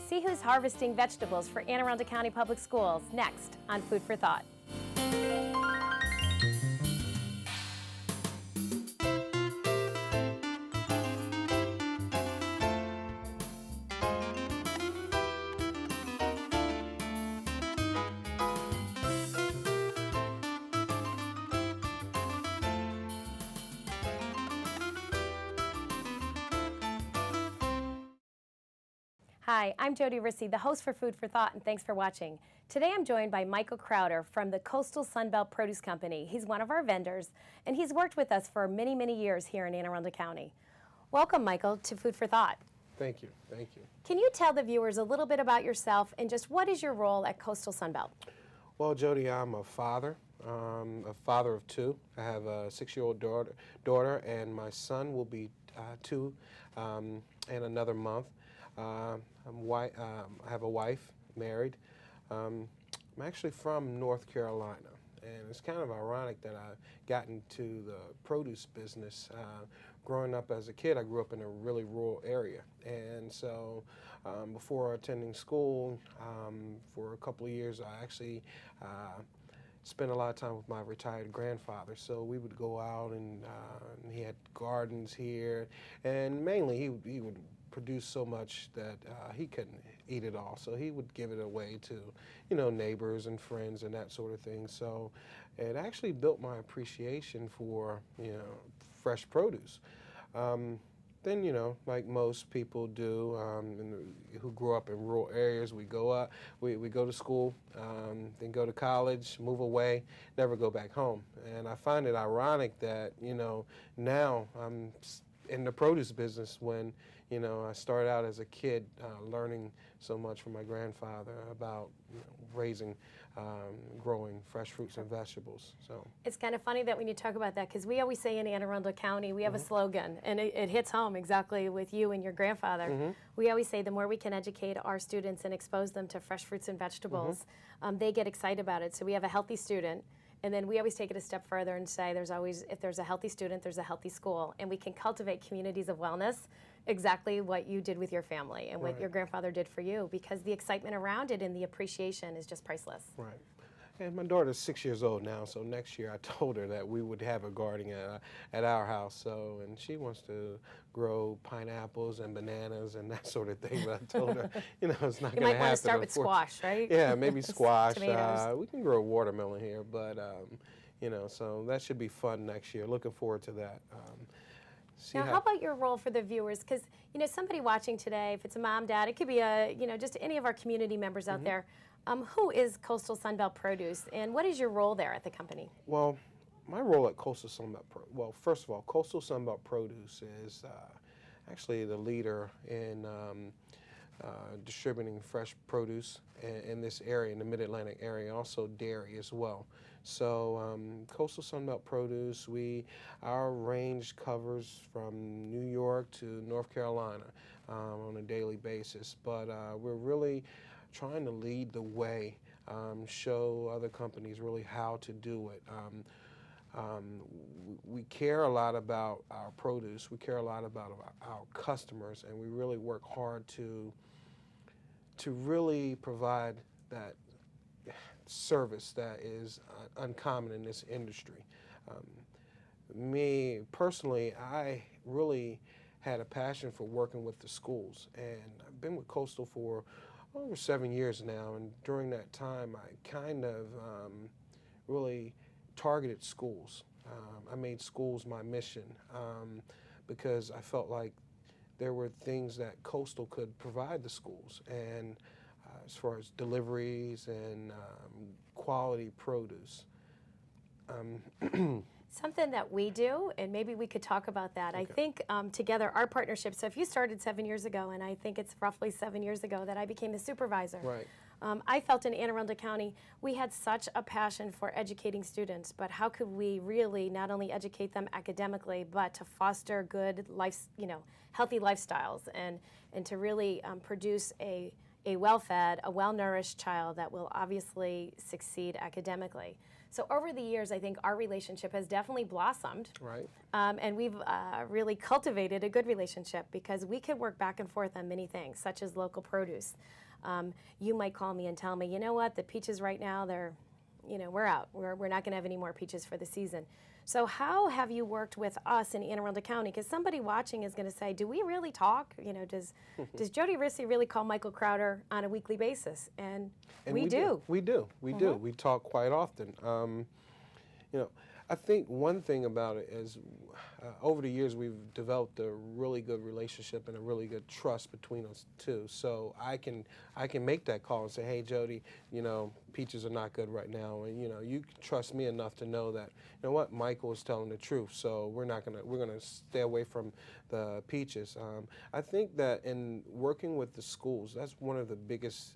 See who's harvesting vegetables for Anne Arundel County Public Schools next on Food for Thought. Hi, I'm Jodi Risse, the host for Food for Thought, and thanks for watching. Today I'm joined by Michael Crowder from the Coastal Sunbelt Produce Company. He's one of our vendors, and he's worked with us for many, many years here in Anne Arundel County. Welcome, Michael, to Food for Thought. Thank you. Thank you. Can you tell the viewers a little bit about yourself and just what is your role at Coastal Sunbelt? Well, Jodi, I'm a father of two. I have a 6-year-old daughter, and my son will be 2 in another month. I have a wife, married. I'm actually from North Carolina, and it's kind of ironic that I got into the produce business. Growing up as a kid, I grew up in a really rural area, and so before attending school for a couple of years, I actually spent a lot of time with my retired grandfather. So we would go out, and he had gardens here, and mainly he would produce so much that he couldn't eat it all, so he would give it away to, neighbors and friends and that sort of thing. So it actually built my appreciation for, fresh produce. Then, like most people do, who grew up in rural areas, we go to school, then go to college, move away, never go back home. And I find it ironic that, now I'm in the produce business when, I started out as a kid learning so much from my grandfather about raising, growing fresh fruits and vegetables. So it's kind of funny that when you talk about that, because we always say in Anne Arundel County, we have a slogan, and it hits home exactly with you and your grandfather. We always say the more we can educate our students and expose them to fresh fruits and vegetables, they get excited about it. So we have a healthy student. And then we always take it a step further and say if there's a healthy student, there's a healthy school. And we can cultivate communities of wellness, exactly what you did with your family and what your grandfather did for you, because the excitement around it and the appreciation is just priceless. Right. And my daughter's 6 years old now, so next year I told her that we would have a garden at our house. So, and she wants to grow pineapples and bananas and that sort of thing. But I told her, it's not going to happen. You might want to start with squash, right? Yeah, maybe squash. Tomatoes. We can grow watermelon here, but so that should be fun next year. Looking forward to that. Now, how about your role for the viewers? Because, somebody watching today, if it's a mom, dad, it could be just any of our community members out there. Who is Coastal Sunbelt Produce, and what is your role there at the company? Well, my role at Coastal Sunbelt first of all, Coastal Sunbelt Produce is actually the leader in distributing fresh produce in this area, in the Mid-Atlantic area, also dairy as well. So Coastal Sunbelt Produce, our range covers from New York to North Carolina on a daily basis, but we're really trying to lead the way, show other companies really how to do it. We care a lot about our produce, we care a lot about our customers, and we really work hard to really provide that service that is uncommon in this industry. Me personally, I really had a passion for working with the schools, and I've been with Coastal for over 7 years now, and during that time I kind of really targeted schools. I made schools my mission because I felt like there were things that Coastal could provide the schools, and as far as deliveries and quality produce. Something that we do, and maybe we could talk about that. Okay. I think together, our partnership, so if you started 7 years ago, and I think it's roughly 7 years ago that I became the supervisor. Right. I felt in Anne Arundel County, we had such a passion for educating students, but how could we really not only educate them academically, but to foster good healthy lifestyles and to really produce a well-fed, a well-nourished child that will obviously succeed academically. So over the years, I think our relationship has definitely blossomed. Right. And we've really cultivated a good relationship because we could work back and forth on many things, such as local produce. You might call me and tell me, you know what, the peaches right now, they're, we're out. We're not going to have any more peaches for the season. So how have you worked with us in Anne Arundel County? Because somebody watching is going to say, do we really talk? Does Jodi Risse really call Michael Crowder on a weekly basis? And we do. We do. We talk quite often. I think one thing about it is over the years we've developed a really good relationship and a really good trust between us two. So I can make that call and say, hey Jodi, peaches are not good right now, and you can trust me enough to know that what, Michael is telling the truth. So we're gonna stay away from the peaches. I think that in working with the schools, that's one of the biggest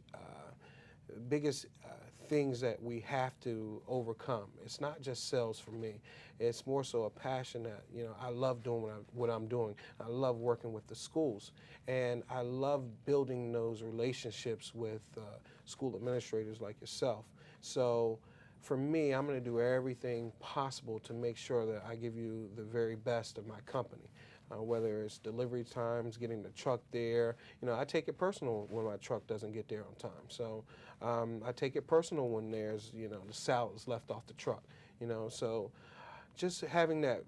things that we have to overcome. It's not just sales for me. It's more so a passion that, I love doing what I'm doing. I love working with the schools. And I love building those relationships with school administrators like yourself. So for me, I'm going to do everything possible to make sure that I give you the very best of my company. Whether it's delivery times, getting the truck there. I take it personal when my truck doesn't get there on time. So I take it personal when there's, the salad's left off the truck. So just having that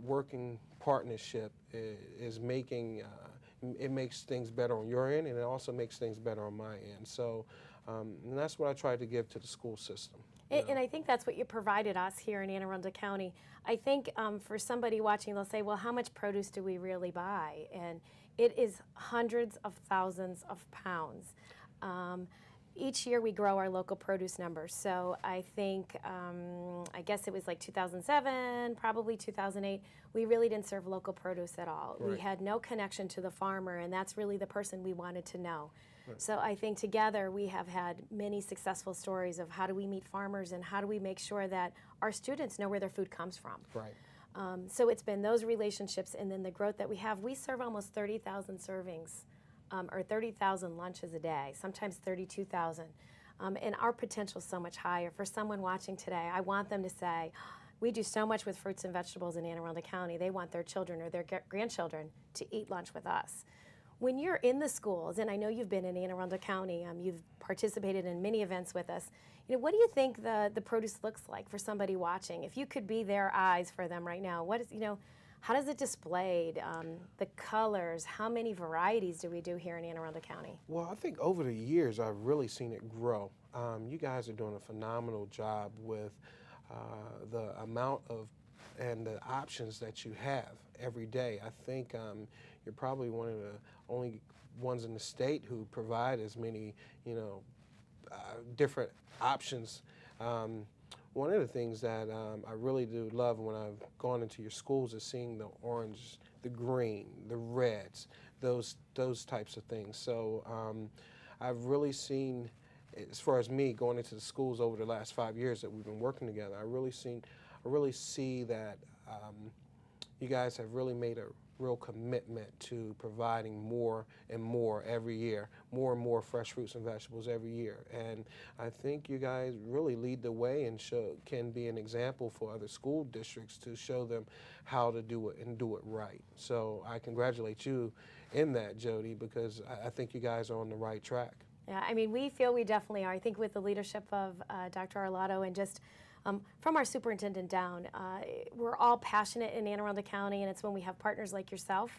working partnership is making, it makes things better on your end, and it also makes things better on my end. So and that's what I try to give to the school system. And I think that's what you provided us here in Anne Arundel County. I think for somebody watching, they'll say, well, how much produce do we really buy? And it is hundreds of thousands of pounds. Each year we grow our local produce numbers. So I think, I guess it was like 2007, probably 2008, we really didn't serve local produce at all. Right. We had no connection to the farmer, and that's really the person we wanted to know. Right. So I think together we have had many successful stories of how do we meet farmers and how do we make sure that our students know where their food comes from. Right. So it's been those relationships and then the growth that we have. We serve almost 30,000 servings or 30,000 lunches a day, sometimes 32,000. And our potential is so much higher. For someone watching today, I want them to say, we do so much with fruits and vegetables in Anne Arundel County. They want their children or their grandchildren to eat lunch with us. When you're in the schools, and I know you've been in Anne Arundel County, you've participated in many events with us, what do you think the produce looks like for somebody watching? If you could be their eyes for them right now, what is, how does it displayed? The colors, how many varieties do we do here in Anne Arundel County? Well, I think over the years I've really seen it grow. You guys are doing a phenomenal job with the amount of and the options that you have every day. I think you're probably one of the only ones in the state who provide as many, different options. One of the things that I really do love when I've gone into your schools is seeing the orange, the green, the reds, those types of things. So I've really seen, as far as me going into the schools over the last 5 years that we've been working together, I really see that you guys have really made a real commitment to providing more and more every year, more and more fresh fruits and vegetables every year. And I think you guys really lead the way and can be an example for other school districts to show them how to do it and do it right. So I congratulate you in that, Jodi, because I think you guys are on the right track. Yeah, we feel we definitely are. I think with the leadership of Dr. Arlotto and just from our superintendent down, we're all passionate in Anne Arundel County, and it's when we have partners like yourself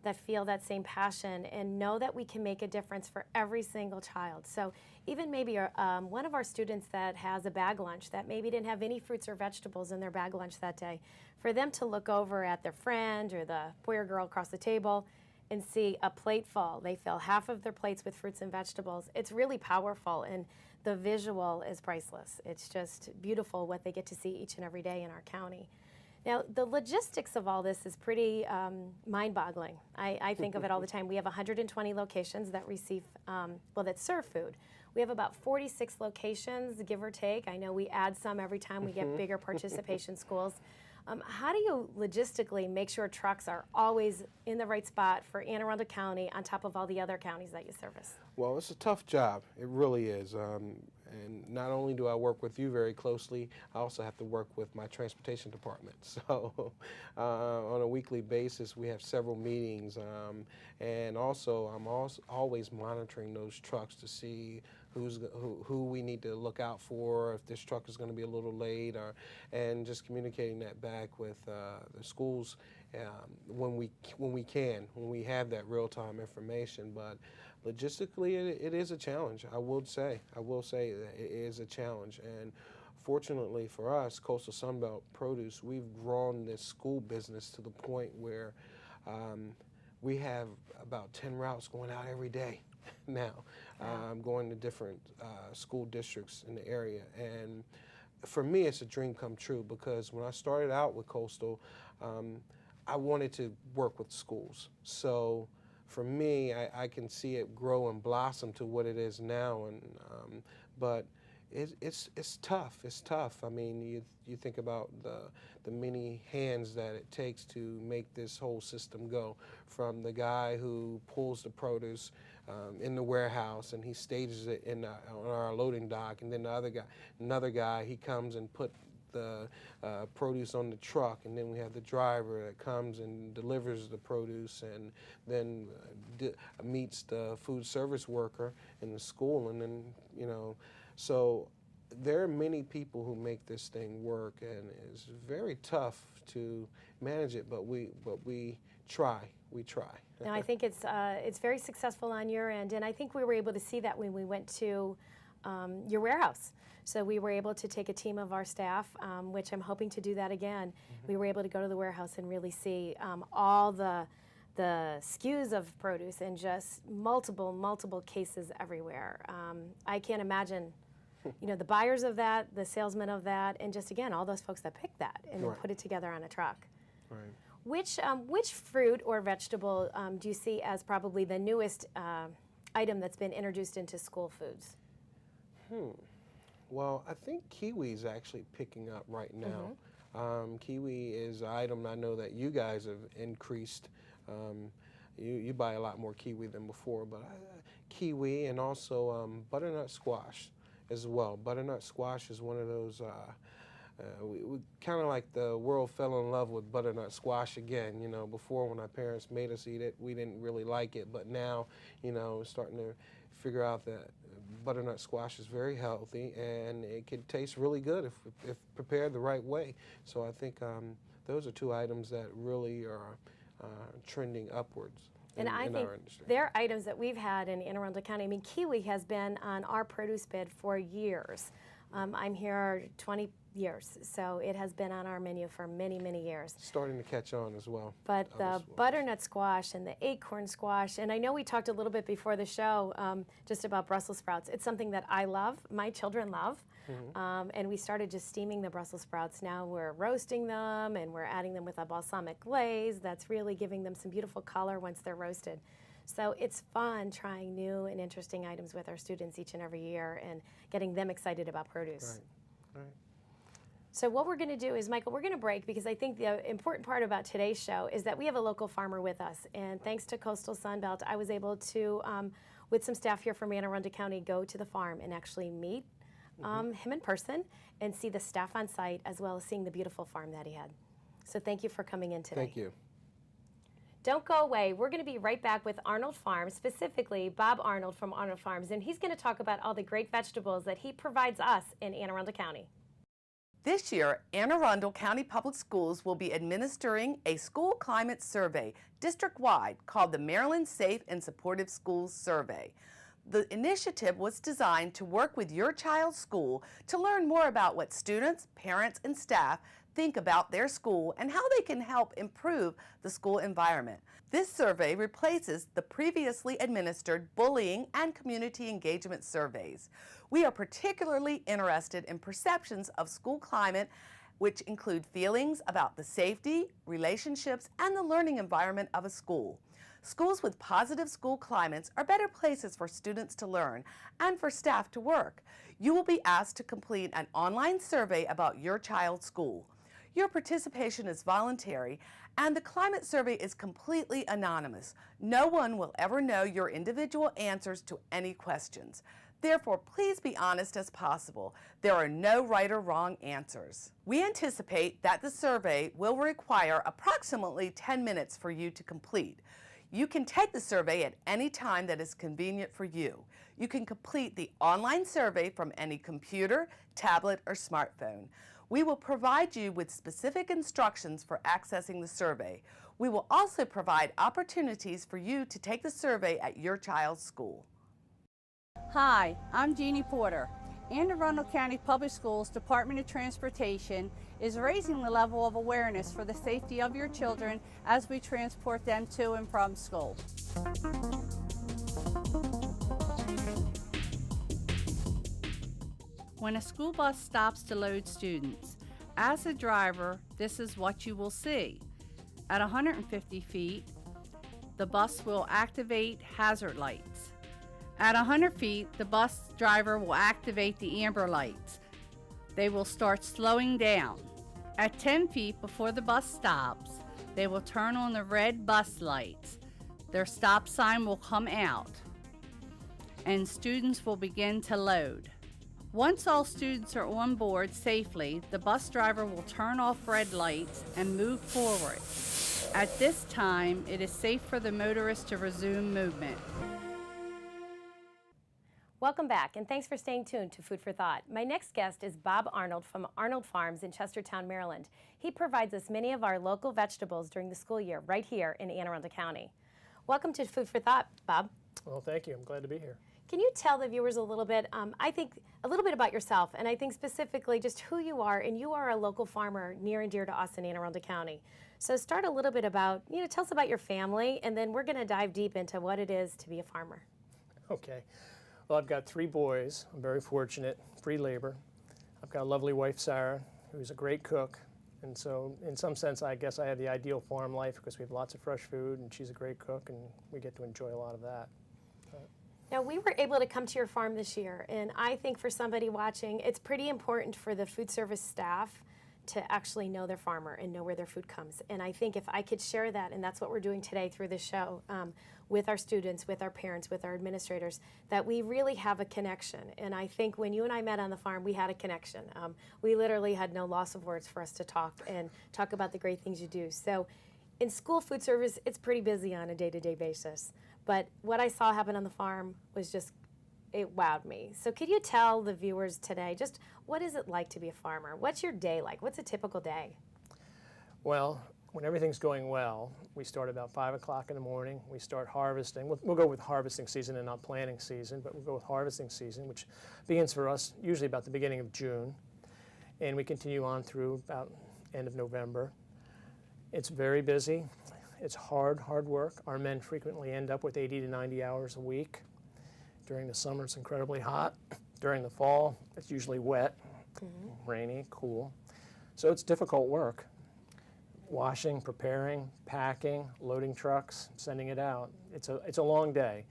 that feel that same passion and know that we can make a difference for every single child. So even maybe one of our students that has a bag lunch that maybe didn't have any fruits or vegetables in their bag lunch that day, for them to look over at their friend or the boy or girl across the table and see a plate full, they fill half of their plates with fruits and vegetables. It's really powerful, and the visual is priceless. It's just beautiful what they get to see each and every day in our county. Now, the logistics of all this is pretty mind-boggling. I think of it all the time. We have 120 locations that receive, that serve food. We have about 46 locations, give or take. I know we add some every time we get bigger participation schools. How do you logistically make sure trucks are always in the right spot for Anne Arundel County on top of all the other counties that you service? Well, it's a tough job. It really is. And not only do I work with you very closely, I also have to work with my transportation department. So on a weekly basis, we have several meetings, and also I'm always monitoring those trucks to see who we need to look out for, if this truck is going to be a little late, and just communicating that back with the schools when we have that real-time information. But logistically, it is a challenge. I will say that it is a challenge. And fortunately for us, Coastal Sunbelt Produce, we've grown this school business to the point where we have about 10 routes going out every day now, going to different school districts in the area. And for me, it's a dream come true, because when I started out with Coastal, I wanted to work with schools. So for me, I can see it grow and blossom to what it is now. And but it's tough. It's tough. I mean, you think about the many hands that it takes to make this whole system go, from the guy who pulls the produce in the warehouse and he stages it on our loading dock, and then another guy, he comes and put the produce on the truck, and then we have the driver that comes and delivers the produce, and then meets the food service worker in the school, and then, you know, so there are many people who make this thing work, and it's very tough to manage it, but we try. We try. Now, I think it's very successful on your end, and I think we were able to see that when we went to your warehouse. So we were able to take a team of our staff, which I'm hoping to do that again. Mm-hmm. We were able to go to the warehouse and really see all the SKUs of produce, and just multiple cases everywhere. I can't imagine, you know, the buyers of that, the salesmen of that, and just, again, all those folks that pick that and then put it together on a truck. Right. Which fruit or vegetable do you see as probably the newest item that's been introduced into school foods? Well, I think kiwi is actually picking up right now. Mm-hmm. Kiwi is an item I know that you guys have increased. You buy a lot more kiwi than before, but kiwi, and also butternut squash as well. Butternut squash is one of those, we kind of like the world fell in love with butternut squash again. You know, before, when our parents made us eat it, we didn't really like it, but now, you know, starting to figure out that butternut squash is very healthy, and it can taste really good if prepared the right way. So I think those are two items that really are trending upwards in our industry. They're items that we've had in Anne Arundel County. I mean, kiwi has been on our produce bid for years. I'm here 20 years, so it has been on our menu for many years. Starting to catch on as well. But the butternut squash and the acorn squash, and I know we talked a little bit before the show just about Brussels sprouts. It's something that I love, my children love, and we started just steaming the Brussels sprouts. Now we're roasting them, and we're adding them with a balsamic glaze that's really giving them some beautiful color once they're roasted. So it's fun trying new and interesting items with our students each and every year and getting them excited about produce. Right. So what we're going to do is, Michael, we're going to break, because I think the important part about today's show is that we have a local farmer with us. And thanks to Coastal Sunbelt, I was able to, with some staff here from Anne Arundel County, go to the farm and actually meet him in person and see the staff on site, as well as seeing the beautiful farm that he had. So thank you for coming in today. Thank you. Don't go away. We're going to be right back with Arnold Farms, specifically Bob Arnold from Arnold Farms, and he's going to talk about all the great vegetables that he provides us in Anne Arundel County. This year, Anne Arundel County Public Schools will be administering a school climate survey district-wide called the Maryland Safe and Supportive Schools Survey. The initiative was designed to work with your child's school to learn more about what students, parents, and staff think about their school and how they can help improve the school environment. This survey replaces the previously administered bullying and community engagement surveys. We are particularly interested in perceptions of school climate, which include feelings about the safety, relationships, and the learning environment of a school. Schools with positive school climates are better places for students to learn and for staff to work. You will be asked to complete an online survey about your child's school. Your participation is voluntary, and the climate survey is completely anonymous. No one will ever know your individual answers to any questions. Therefore, please be honest as possible. There are no right or wrong answers. We anticipate that the survey will require approximately 10 minutes for you to complete. You can take the survey at any time that is convenient for you. You can complete the online survey from any computer, tablet, or smartphone. We will provide you with specific instructions for accessing the survey. We will also provide opportunities for you to take the survey at your child's school. Hi, I'm Jeannie Porter. Anne Arundel County Public Schools Department of Transportation is raising the level of awareness for the safety of your children as we transport them to and from school. When a school bus stops to load students, as a driver, this is what you will see. At 150 feet, the bus will activate hazard lights. At 100 feet, the bus driver will activate the amber lights. They will start slowing down. At 10 feet before the bus stops, they will turn on the red bus lights. Their stop sign will come out, and students will begin to load. Once all students are on board safely, the bus driver will turn off red lights and move forward. At this time, it is safe for the motorist to resume movement. Welcome back, and thanks for staying tuned to Food for Thought. My next guest is Bob Arnold from Arnold Farms in Chestertown, Maryland. He provides us many of our local vegetables during the school year right here in Anne Arundel County. Welcome to Food for Thought, Bob. Well, thank you. I'm glad to be here. Can you tell the viewers a little bit, about yourself, and I think specifically just who you are, and you are a local farmer near and dear to us in Anne Arundel County. So start a little bit about, tell us about your family, and then we're going to dive deep into what it is to be a farmer. Okay. Well, I've got 3 boys. I'm very fortunate, free labor. I've got a lovely wife, Sarah, who's a great cook. And so in some sense, I guess I have the ideal farm life because we have lots of fresh food, and she's a great cook, and we get to enjoy a lot of that. Now, we were able to come to your farm this year, and I think for somebody watching, it's pretty important for the food service staff to actually know their farmer and know where their food comes. And I think if I could share that, and that's what we're doing today through this show, with our students, with our parents, with our administrators, that we really have a connection. And I think when you and I met on the farm, we had a connection. We literally had no loss of words for us to talk about the great things you do. So in school food service, it's pretty busy on a day-to-day basis. But what I saw happen on the farm was it wowed me. So could you tell the viewers today, just what is it like to be a farmer? What's your day like? What's a typical day? Well, when everything's going well, we start about 5 o'clock in the morning. We start harvesting. We'll go with harvesting season and not planting season, but we'll go with harvesting season, which begins for us usually about the beginning of June. And we continue on through about end of November. It's very busy. It's hard work. Our men frequently end up with 80 to 90 hours a week. During the summer, it's incredibly hot. During the fall, it's usually wet, rainy, cool. So it's difficult work. Washing, preparing, packing, loading trucks, sending it out. It's a long day.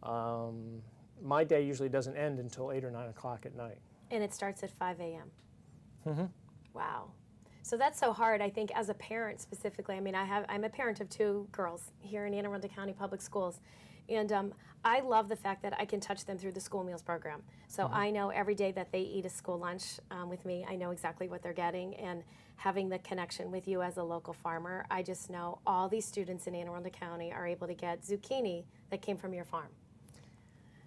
My day usually doesn't end until 8 or 9 o'clock at night. And it starts at 5 a.m. Wow. So that's so hard, I think, as a parent specifically. I mean, I'm a parent of 2 girls here in Anne Arundel County Public Schools. And I love the fact that I can touch them through the school meals program. So I know every day that they eat a school lunch with me, I know exactly what they're getting. And having the connection with you as a local farmer, I just know all these students in Anne Arundel County are able to get zucchini that came from your farm.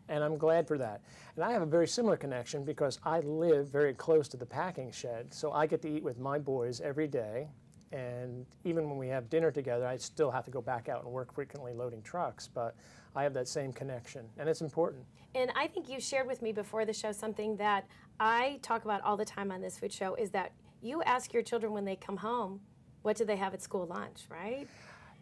And I'm glad for that. And I have a very similar connection because I live very close to the packing shed, so I get to eat with my boys every day. And even when we have dinner together, I still have to go back out and work frequently loading trucks, but I have that same connection, and it's important. And I think you shared with me before the show something that I talk about all the time on this food show, is that you ask your children when they come home, what do they have at school lunch, right?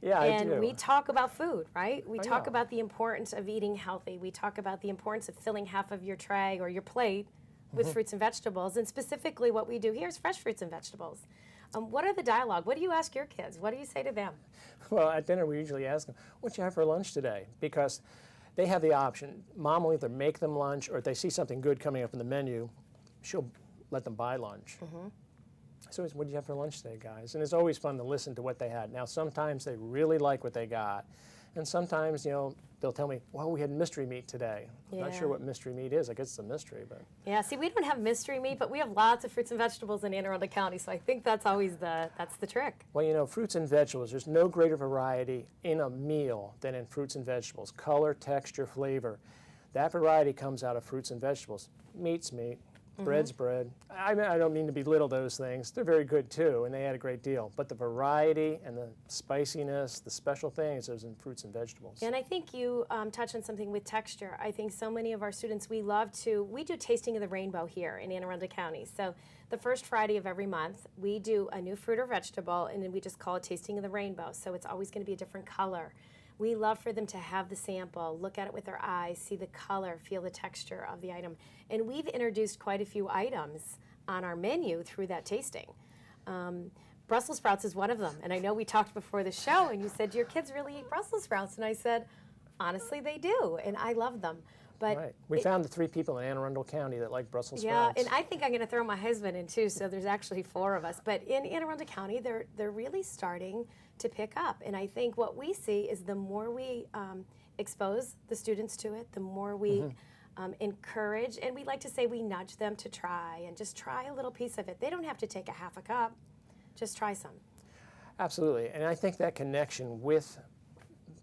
Yeah, I do. And we talk about food, right? We talk about the importance of eating healthy. We talk about the importance of filling half of your tray or your plate with fruits and vegetables. And specifically what we do here is fresh fruits and vegetables. What are the dialogue? What do you ask your kids? What do you say to them? Well, at dinner we usually ask them, what you have for lunch today? Because they have the option. Mom will either make them lunch, or if they see something good coming up in the menu, she'll let them buy lunch. So it's, what did you have for lunch today, guys? And it's always fun to listen to what they had. Now, sometimes they really like what they got. And sometimes, they'll tell me, well, we had mystery meat today. I'm not Yeah. sure what mystery meat is. I guess it's a mystery, but. Yeah, see, we don't have mystery meat, but we have lots of fruits and vegetables in Anne Arundel County, so I think that's always that's the trick. Well, you know, fruits and vegetables, there's no greater variety in a meal than in fruits and vegetables. Color, texture, flavor. That variety comes out of fruits and vegetables. Meat's meat, bread's bread. I don't mean to belittle those things. They're very good too, and they add a great deal. But the variety and the spiciness, the special things, is in fruits and vegetables. And I think you touched on something with texture. I think so many of our students, we do Tasting of the Rainbow here in Anne Arundel County. So the first Friday of every month, we do a new fruit or vegetable, and then we just call it Tasting of the Rainbow. So it's always going to be a different color. We love for them to have the sample, look at it with their eyes, see the color, feel the texture of the item. And we've introduced quite a few items on our menu through that tasting. Brussels sprouts is one of them. And I know we talked before the show, and you said, your kids really eat Brussels sprouts. And I said, honestly, they do, and I love them. But Right. We found the 3 people in Anne Arundel County that like Brussels yeah, sprouts. and I think I'm going to throw my husband in too, so there's actually 4 of us. But in Anne Arundel County, they're really starting to pick up. And I think what we see is the more we expose the students to it, the more we encourage, and we like to say we nudge them to try, and just try a little piece of it. They don't have to take a half a cup, just try some. Absolutely. And I think that connection with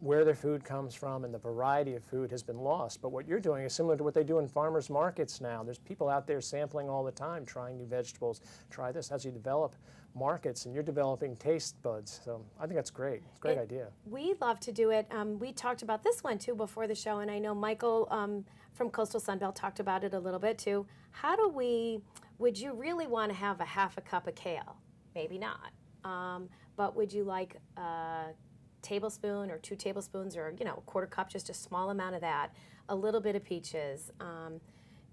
where their food comes from and the variety of food has been lost. But what you're doing is similar to what they do in farmers markets now. There's people out there sampling all the time, trying new vegetables. Try this as you develop markets, and you're developing taste buds. So I think that's great. It's a great idea. We love to do it. We talked about this one too before the show, and I know Michael from Coastal Sunbelt talked about it a little bit too. Would you really want to have a half a cup of kale? Maybe not. But would you like tablespoon or 2 tablespoons, or a quarter cup, just a small amount of that, a little bit of peaches.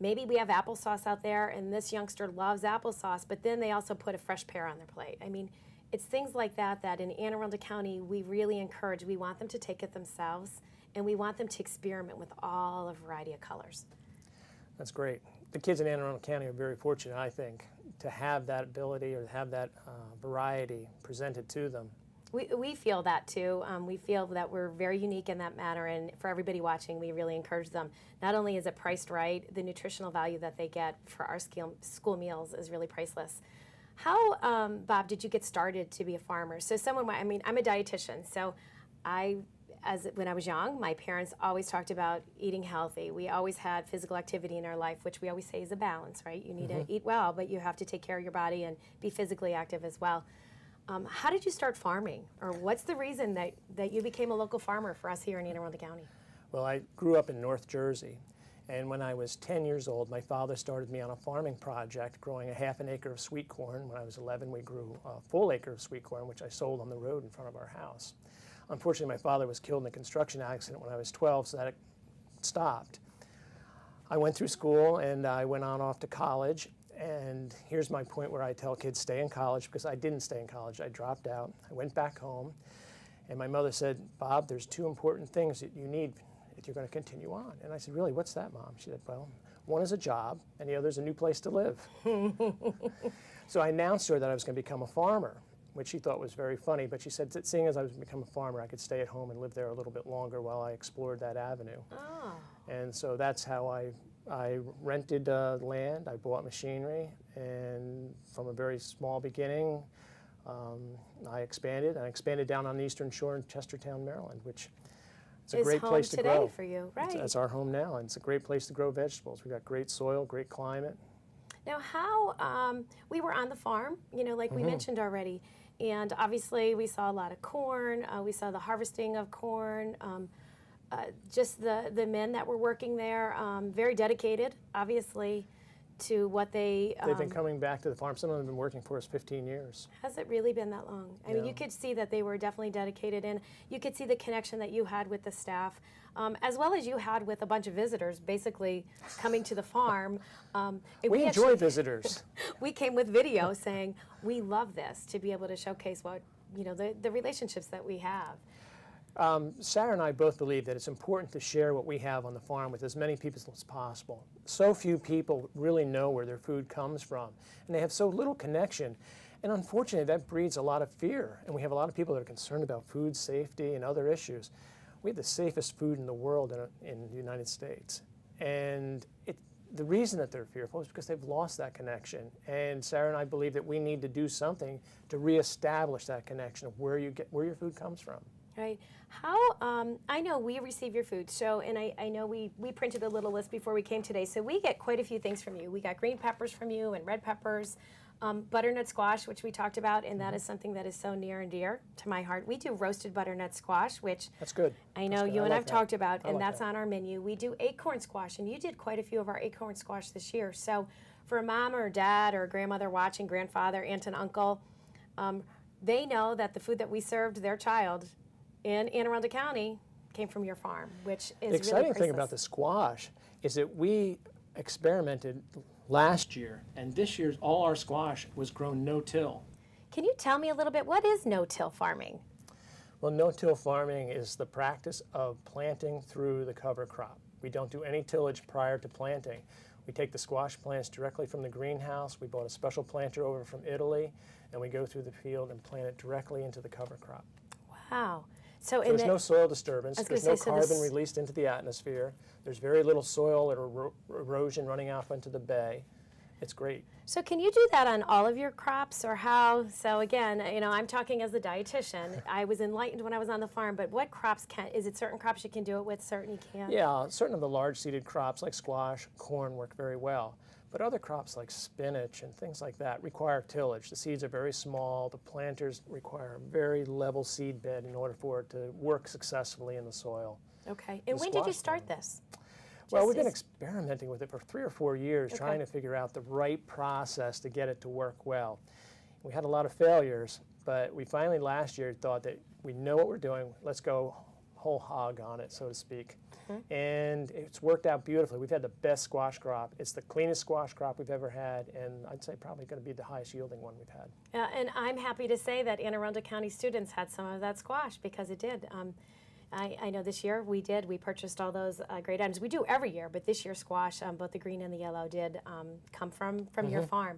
Maybe we have applesauce out there, and this youngster loves applesauce, but then they also put a fresh pear on their plate. I mean, it's things like that that in Anne Arundel County we really encourage. We want them to take it themselves, and we want them to experiment with all a variety of colors. That's great. The kids in Anne Arundel County are very fortunate, I think, to have that ability or have that variety presented to them. We feel that too. We feel that we're very unique in that matter, and for everybody watching, we really encourage them. Not only is it priced right, the nutritional value that they get for our school meals is really priceless. How, Bob, did you get started to be a farmer? So I'm a dietitian, so when I was young, my parents always talked about eating healthy. We always had physical activity in our life, which we always say is a balance, right? You need to eat well, but you have to take care of your body and be physically active as well. How did you start farming, or what's the reason that you became a local farmer for us here in Anne Arundel County? Well, I grew up in North Jersey, and when I was 10 years old, my father started me on a farming project, growing a half an acre of sweet corn. When I was 11, we grew a full acre of sweet corn, which I sold on the road in front of our house. Unfortunately, my father was killed in a construction accident when I was 12, so that stopped. I went through school, and I went on off to college. And here's my point where I tell kids stay in college, because I didn't stay in college. I dropped out. I went back home, and my mother said, Bob, there's 2 important things that you need if you're going to continue on. And I said, really, what's that, Mom? She said, well, one is a job, and the other is a new place to live. So I announced to her that I was going to become a farmer, which she thought was very funny, but she said that seeing as I was going to become a farmer, I could stay at home and live there a little bit longer while I explored that avenue. Oh. And so that's how I rented land, I bought machinery, and from a very small beginning, I expanded down on the Eastern Shore in Chestertown, Maryland, which is a great place to grow. It's home today for you, right? It's our home now, and it's a great place to grow vegetables. We've got great soil, great climate. Now, we were on the farm, like we mentioned already, and obviously we saw a lot of corn, we saw the harvesting of corn, just the men that were working there, very dedicated, obviously, to what they... They've been coming back to the farm. Some of them have been working for us 15 years. Has it really been that long? I mean, you could see that they were definitely dedicated, and you could see the connection that you had with the staff, as well as you had with a bunch of visitors, basically coming to the farm. We enjoy visitors. We came with video saying, we love this, to be able to showcase what, the relationships that we have. Sarah and I both believe that it's important to share what we have on the farm with as many people as possible. So few people really know where their food comes from, and they have so little connection. And unfortunately, that breeds a lot of fear, and we have a lot of people that are concerned about food safety and other issues. we have the safest food in the world in the United States. And the reason that they're fearful is because they've lost that connection. And Sarah and I believe that we need to do something to reestablish that connection of where your food comes from. Right. How, I know we receive your food, so, and I know we printed a little list before we came today, so we get quite a few things from you. We got green peppers from you and red peppers, butternut squash, which we talked about, and that is something that is so near and dear to my heart. We do roasted butternut squash, which That's good. I know That's good. you and I I've like that. talked about, I and like that's that. on our menu. We do acorn squash, and you did quite a few of our acorn squash this year. So for a mom or a dad or a grandmother watching, grandfather, aunt and uncle, they know that the food that we served their child in Anne Arundel County came from your farm, which is The exciting really thing about the squash is that we experimented last year, and this year's all our squash was grown no-till. Can you tell me a little bit, what is no-till farming? Well, no-till farming is the practice of planting through the cover crop. We don't do any tillage prior to planting. We take the squash plants directly from the greenhouse. We bought a special planter over from Italy, and we go through the field and plant it directly into the cover crop. Wow. So there's no soil disturbance. I was gonna There's no say, so carbon this- released into the atmosphere. There's very little soil or erosion running off into the bay. It's great. So can you do that on all of your crops, or how? So again, you know, I'm talking as a dietitian. I was enlightened when I was on the farm, but what crops is it certain crops you can do it with, certain you can't? Yeah, certain of the large seeded crops like squash, corn work very well. But other crops like spinach and things like that require tillage. The seeds are very small. The planters require a very level seed bed in order for it to work successfully in the soil. Okay. And The when did you squash start plant. this? Well, Just we've been as- experimenting with it for 3 or 4 years, trying to figure out the right process to get it to work well. We had a lot of failures, but we finally last year thought that we know what we're doing. Let's go whole hog on it, so to speak. And it's worked out beautifully. We've had the best squash crop. It's the cleanest squash crop we've ever had, and I'd say probably going to be the highest yielding one we've had. And I'm happy to say that Anne Arundel County students had some of that squash, because it did. I know this year we did. We purchased all those great items. We do every year, but this year squash, both the green and the yellow, did come from your farm.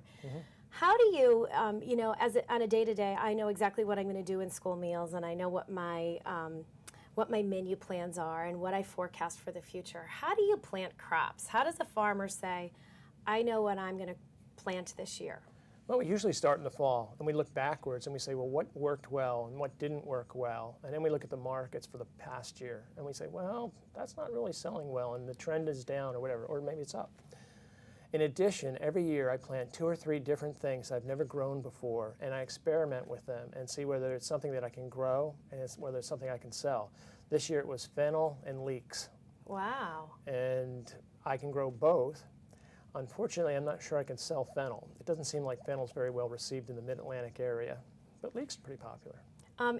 How do you, you know, on a day-to-day, I know exactly what I'm going to do in school meals, and I know what my menu plans are and what I forecast for the future. How do you plant crops? How does a farmer say, I know what I'm going to plant this year? Well, we usually start in the fall, and we look backwards and we say, well, what worked well and what didn't work well? And then we look at the markets for the past year, and we say, well, that's not really selling well, and the trend is down or whatever, or maybe it's up. In addition, every year I plant 2 or 3 different things I've never grown before, and I experiment with them and see whether it's something that I can grow and whether it's something I can sell. This year it was fennel and leeks, Wow. and I can grow both. Unfortunately, I'm not sure I can sell fennel. It doesn't seem like fennel's very well received in the Mid-Atlantic area, but leeks are pretty popular.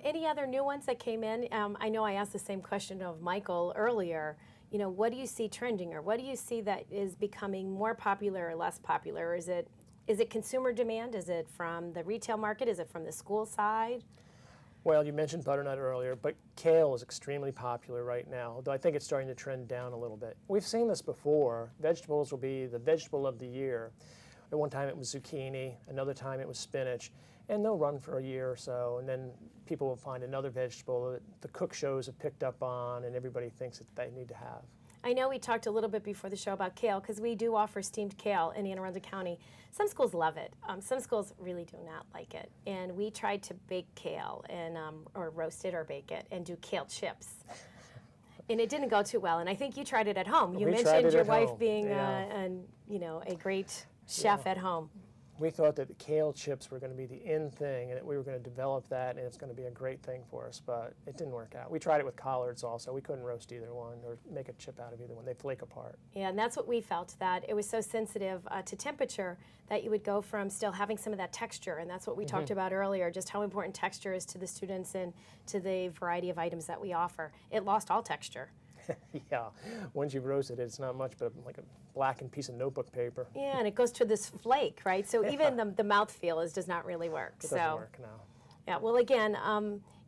Any other new ones that came in? I know I asked the same question of Michael earlier. You know, what do you see trending, or what do you see that is becoming more popular or less popular? Is it consumer demand? Is it from the retail market? Is it from the school side? Well, you mentioned butternut earlier, but kale is extremely popular right now, although I think it's starting to trend down a little bit. We've seen this before. Vegetables will be the vegetable of the year. At one time it was zucchini, another time it was spinach, and they'll run for a year or so, and then people will find another vegetable that the cook shows have picked up on and everybody thinks that they need to have. I know we talked a little bit before the show about kale, because we do offer steamed kale in Anne Arundel County. Some schools love it. Some schools really do not like it. And we tried to bake kale and or roast it or bake it and do kale chips. And it didn't go too well. And I think you tried it at home. You We tried mentioned it your at wife home, being yeah. a great chef at home. We thought that the kale chips were going to be the in thing and that we were going to develop that and it's going to be a great thing for us, but it didn't work out. We tried it with collards also. We couldn't roast either one or make a chip out of either one. They flake apart. Yeah, and that's what we felt, that it was so sensitive to temperature that you would go from still having some of that texture, and that's what we talked about earlier, just how important texture is to the students and to the variety of items that we offer. It lost all texture. Yeah, once you've roasted it, it's not much but like a blackened piece of notebook paper. Yeah, and it goes to this flake, right? So even the mouthfeel does not really work. It doesn't work now. Yeah, well, again,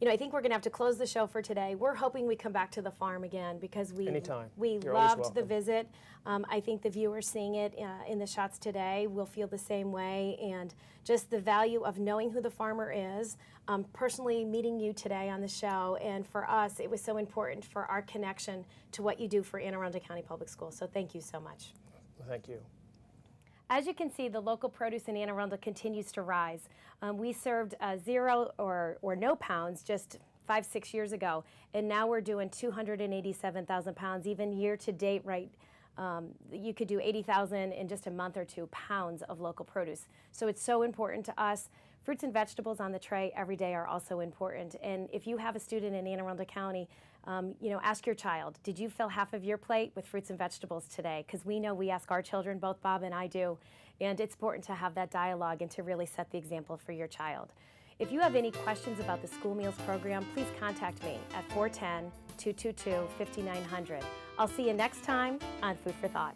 you know, I think we're going to have to close the show for today. We're hoping we come back to the farm again because Anytime. we You're always loved the welcome. visit. I think the viewers seeing it in the shots today will feel the same way, and just the value of knowing who the farmer is, personally meeting you today on the show, and for us, it was so important for our connection to what you do for Anne Arundel County Public Schools. So thank you so much. Well, thank you. As you can see, the local produce in Anne Arundel continues to rise. We served 0 or no pounds just 5-6 years ago, and now we're doing 287,000 pounds. Even year to date, right, you could do 80,000 in just a month or 2 pounds of local produce. So it's so important to us. Fruits and vegetables on the tray every day are also important. And if you have a student in Anne Arundel County, you know, ask your child, did you fill half of your plate with fruits and vegetables today? Because we know we ask our children, both Bob and I do, and it's important to have that dialogue and to really set the example for your child. If you have any questions about the school meals program, please contact me at 410-222-5900. I'll see you next time on Food for Thought.